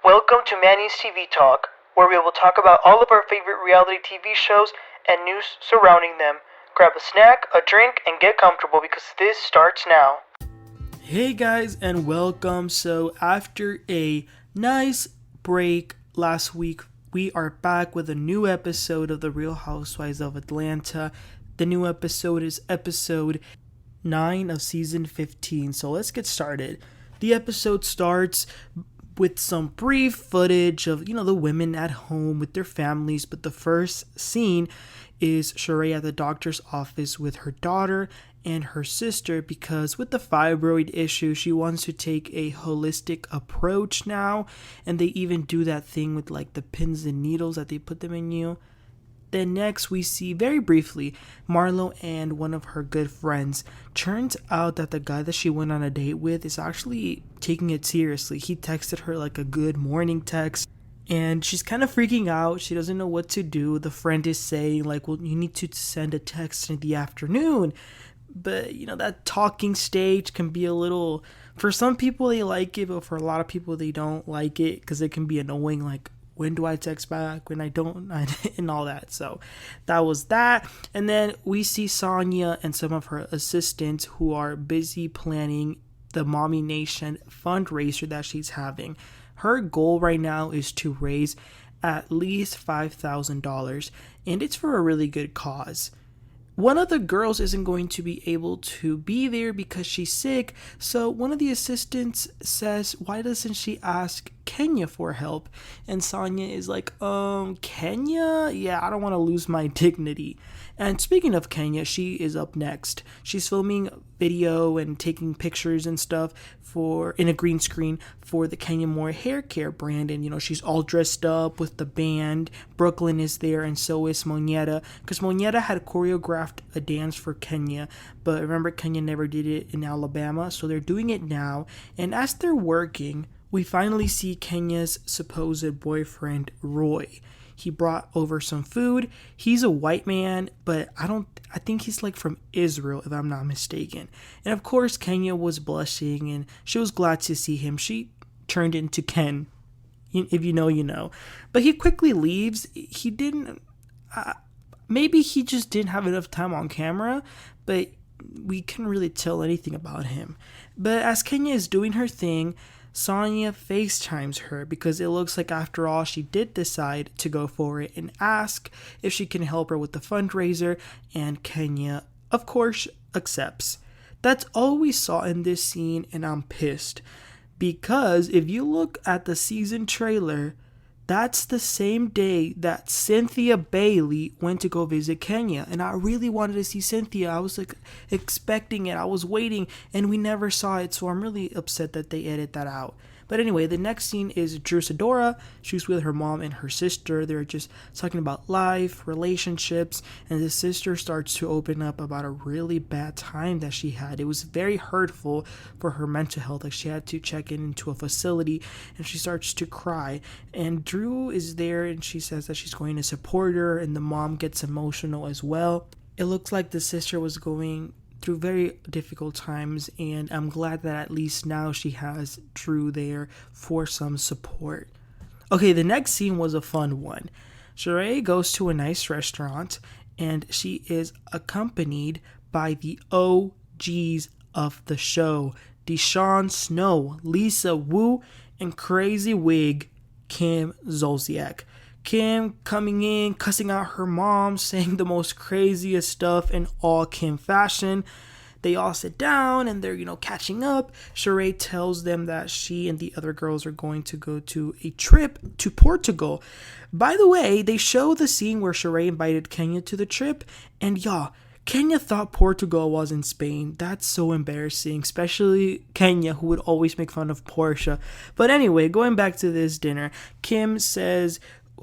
Welcome to Manny's TV Talk, where we will talk about all of our favorite reality TV shows and news surrounding them. Grab a snack, a drink, and get comfortable because this starts now. Hey guys, and welcome. So, after a nice break last week, we are back with a new episode of The Real Housewives of Atlanta. The new episode is episode 9 of season 15. So, let's get started. The episode starts with some brief footage of, the women at home with their families. But the first scene is Sheree at the doctor's office with her daughter and her sister, because with the fibroid issue, she wants to take a holistic approach now. And they even do that thing with like the pins and needles that they put them in you. Then next we see very briefly Marlo and one of her good friends. Turns out that the guy that she went on a date with is actually taking it seriously. He texted her like a good morning text, and she's kind of freaking out. She doesn't know what to do. The friend is saying like, well, you need to send a text in the afternoon. But that talking stage can be a little, for some people they like it, but for a lot of people they don't like it because it can be annoying. Like, when do I text back, when I don't, and all that. So that was that. And then we see Sonia and some of her assistants who are busy planning the Mommy Nation fundraiser that she's having. Her goal right now is to raise at least $5,000, and it's for a really good cause. One of the girls isn't going to be able to be there because she's sick, so one of the assistants says, why doesn't she ask Kenya for help? And Sonia is like, Kenya? Yeah, I don't want to lose my dignity. And speaking of Kenya, she is up next. She's filming video and taking pictures and stuff in a green screen for the Kenya Moore hair care brand. And, she's all dressed up with the band. Brooklyn is there, and so is Monietta, because Monietta had choreographed a dance for Kenya. But remember, Kenya never did it in Alabama, so they're doing it now. And as they're working, we finally see Kenya's supposed boyfriend, Roy. He brought over some food. He's a white man, but I think he's like from Israel, if I'm not mistaken. And of course, Kenya was blushing and she was glad to see him. She turned into Ken. If you know, you know. But he quickly leaves. He didn't, maybe he just didn't have enough time on camera, but we couldn't really tell anything about him. But as Kenya is doing her thing, Sonia FaceTimes her, because it looks like after all she did decide to go for it and ask if she can help her with the fundraiser, and Kenya, of course, accepts. That's all we saw in this scene, and I'm pissed. Because if you look at the season trailer, that's the same day that Cynthia Bailey went to go visit Kenya. And I really wanted to see Cynthia. I was like expecting it. I was waiting, and we never saw it. So I'm really upset that they edited that out. But anyway, the next scene is Drew Sidora. She's with her mom and her sister. They're just talking about life, relationships, and the sister starts to open up about a really bad time that she had. It was very hurtful for her mental health. Like, she had to check into a facility, and she starts to cry. And Drew is there, and she says that she's going to support her, and the mom gets emotional as well. It looks like the sister was going through very difficult times, and I'm glad that at least now she has Drew there for some support. Okay, the next scene was a fun one. Sheree goes to a nice restaurant, and she is accompanied by the OGs of the show, Deshawn Snow, Lisa Wu, and Crazy Wig Kim Zolciak. Kim coming in, cussing out her mom, saying the most craziest stuff in all Kim fashion. They all sit down and they're, catching up. Sheree tells them that she and the other girls are going to go to a trip to Portugal. By the way, they show the scene where Sheree invited Kenya to the trip, and Kenya thought Portugal was in Spain. That's so embarrassing, especially Kenya, who would always make fun of Portia. But anyway, going back to this dinner, Kim says,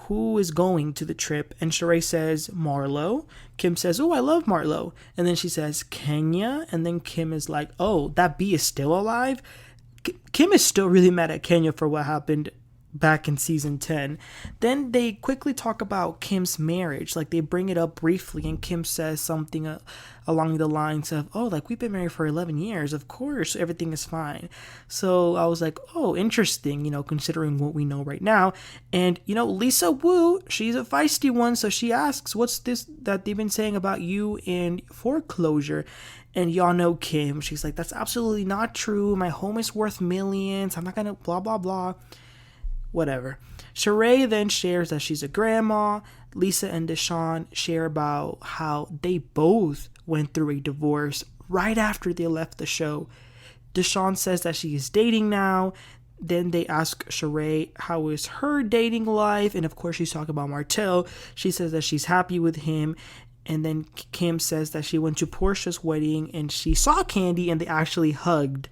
who is going to the trip? And Sheree says, Marlo. Kim says, oh, I love Marlo. And then she says, Kenya. And then Kim is like, oh, that bee is still alive? Kim is still really mad at Kenya for what happened back in season 10. Then they quickly talk about Kim's marriage. Like, they bring it up briefly, and Kim says something along the lines of, oh, like, we've been married for 11 years. Of course, everything is fine. So I was like, oh, interesting, considering what we know right now. And, Lisa Wu, she's a feisty one. So she asks, what's this that they've been saying about you and foreclosure? And y'all know Kim. She's like, that's absolutely not true. My home is worth millions. I'm not going to blah, blah, blah. Whatever. Sheree then shares that she's a grandma. Lisa and Deshawn share about how they both went through a divorce right after they left the show. Deshawn says that she is dating now. Then they ask Sheree how is her dating life, and of course she's talking about Martell. She says that she's happy with him. And then Kim says that she went to Portia's wedding and she saw Kandi and they actually hugged.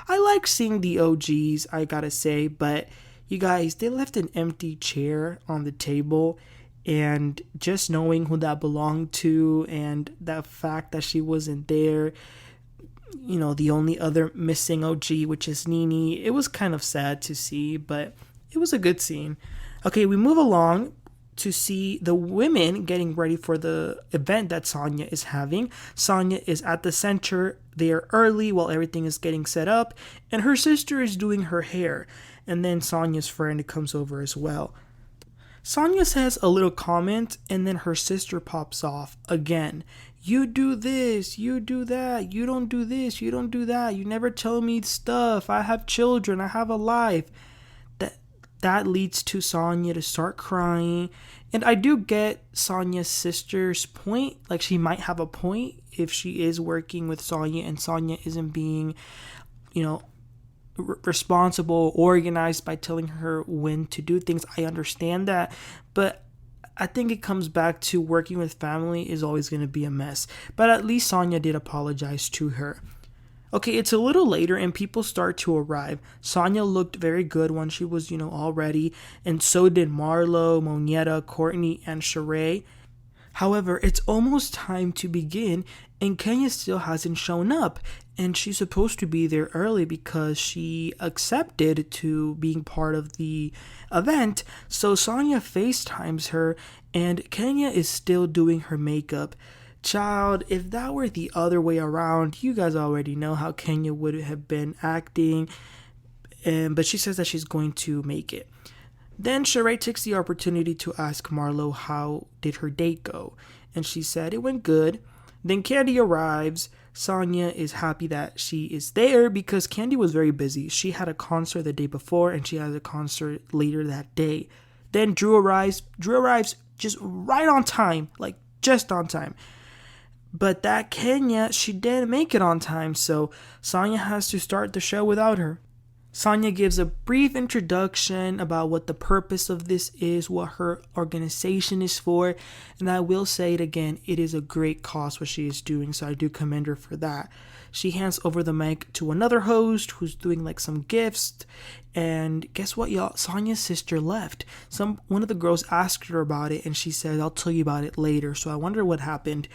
I like seeing the OGs, I gotta say, but you guys, they left an empty chair on the table, and just knowing who that belonged to and the fact that she wasn't there, the only other missing OG, which is Nene, it was kind of sad to see, but it was a good scene. Okay, we move along to see the women getting ready for the event that Sonya is having. Sonya is at the center there early while everything is getting set up, and her sister is doing her hair. And then Sonya's friend comes over as well. Sonya says a little comment, and then her sister pops off again. You do this, you do that, you don't do this, you don't do that, you never tell me stuff, I have children, I have a life. That leads to Sonya to start crying. And I do get Sonya's sister's point. Like, she might have a point if she is working with Sonya and Sonya isn't being, responsible, organized by telling her when to do things. I understand that. But I think it comes back to working with family is always going to be a mess. But at least Sonya did apologize to her. Okay, it's a little later and people start to arrive. Sonya looked very good when she was, all ready. And so did Marlo, Monietta, Courtney, and Sheree. However, it's almost time to begin and Kenya still hasn't shown up. And she's supposed to be there early because she accepted to being part of the event. So Sonya FaceTimes her and Kenya is still doing her makeup. Child, if that were the other way around, you guys already know how Kenya would have been acting. But she says that she's going to make it. Then Sheree takes the opportunity to ask Marlo how did her date go. And she said it went good. Then Kandi arrives. Sonya is happy that she is there because Kandi was very busy. She had a concert the day before and she has a concert later that day. Then Drew arrives. Drew arrives just right on time, like just on time. But that Kenya, she didn't make it on time, so Sonya has to start the show without her. Sonya gives a brief introduction about what the purpose of this is, what her organization is for, and I will say it again, it is a great cause what she is doing, so I do commend her for that. She hands over the mic to another host who's doing like some gifts, and guess what, y'all? Sonya's sister left. One of the girls asked her about it, and she said, I'll tell you about it later, so I wonder what happened.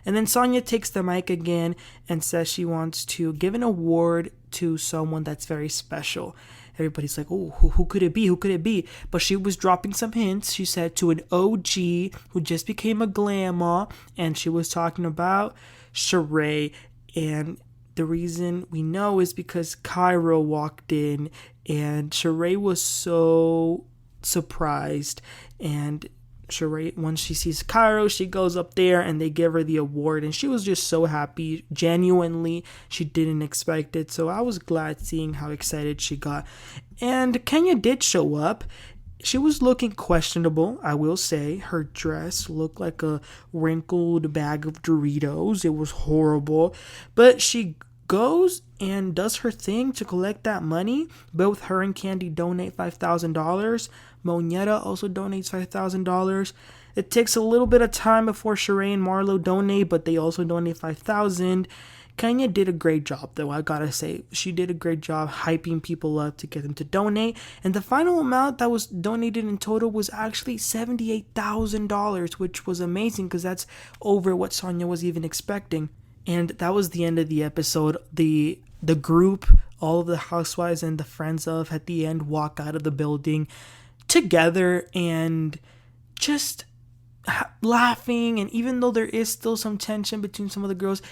And then Sonya takes the mic again and says she wants to give an award to someone that's very special. Everybody's like, oh, who could it be? Who could it be? But she was dropping some hints. She said to an OG who just became a grandma, and she was talking about Sheree. And the reason we know is because Cairo walked in, and Sheree was so surprised. And Sheree, once she sees Cairo, she goes up there and they give her the award, and she was just so happy. Genuinely, she didn't expect it, so I was glad seeing how excited she got. And Kenya did show up. She was looking questionable, I will say. Her dress looked like a wrinkled bag of Doritos. It was horrible, but she goes and does her thing to collect that money. Both her and Kandi donate $5,000. Monietta also donates $5,000. It takes a little bit of time before Sheree and Marlo donate, but they also donate $5,000. Kenya did a great job, though, I gotta say. She did a great job hyping people up to get them to donate. And the final amount that was donated in total was actually $78,000, which was amazing because that's over what Sonya was even expecting. And that was the end of the episode. The group, all of the housewives and the friends of at the end walk out of the building. together and just laughing. And even though there is still some tension between some of the girls,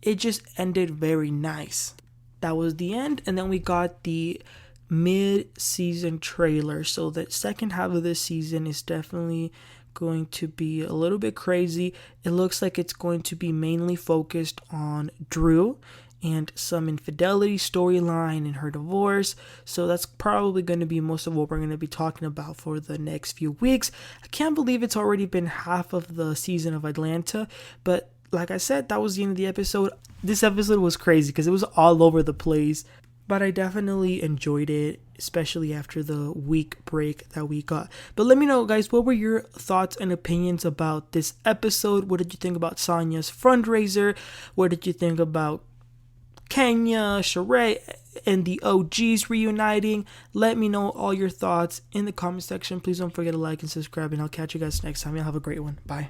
it just ended very nice. That was the end. And then we got the mid-season trailer. So the second half of this season is definitely going to be a little bit crazy. It looks like it's going to be mainly focused on Drew and some infidelity storyline and her divorce. So that's probably going to be most of what we're going to be talking about for the next few weeks. I can't believe it's already been half of the season of Atlanta, but like I said, that was the end of the episode. This episode was crazy because it was all over the place, but I definitely enjoyed it, especially after the week break that we got. But let me know, guys, what were your thoughts and opinions about this episode? What did you think about Sonya's fundraiser? What did you think about Kenya, Sheree, and the OGs reuniting? Let me know all your thoughts in the comment section. Please don't forget to like and subscribe, and I'll catch you guys next time. Y'all have a great one. Bye.